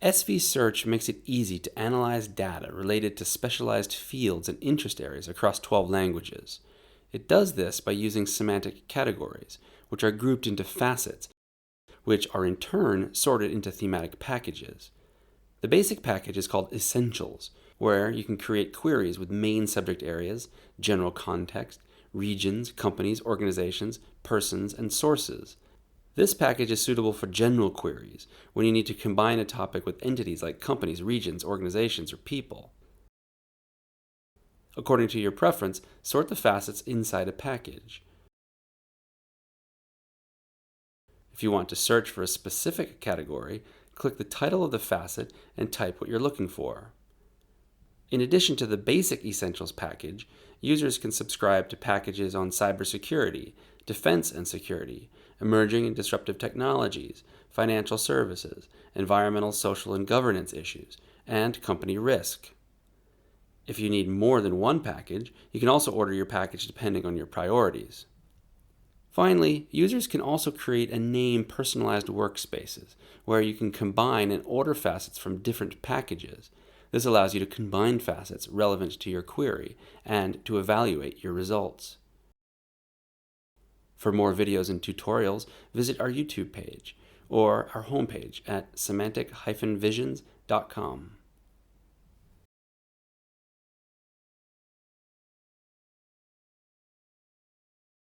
SV Search makes it easy to analyze data related to specialized fields and interest areas across 12 languages. It does this by using semantic categories, which are grouped into facets, which are in turn sorted into thematic packages. The basic package is called Essentials, where you can create queries with main subject areas, general context, regions, companies, organizations, persons, and sources. This package is suitable for general queries, when you need to combine a topic with entities like companies, regions, organizations, or people. According to your preference, sort the facets inside a package. If you want to search for a specific category, click the title of the facet and type what you're looking for. In addition to the basic Essentials package, users can subscribe to packages on cybersecurity, defense and security, emerging and disruptive technologies, financial services, environmental, social, and governance issues, and company risk. If you need more than one package, you can also order your package depending on your priorities. Finally, users can also create and name personalized workspaces, where you can combine and order facets from different packages. This allows you to combine facets relevant to your query and to evaluate your results. For more videos and tutorials, visit our YouTube page or our homepage at semantic-visions.com.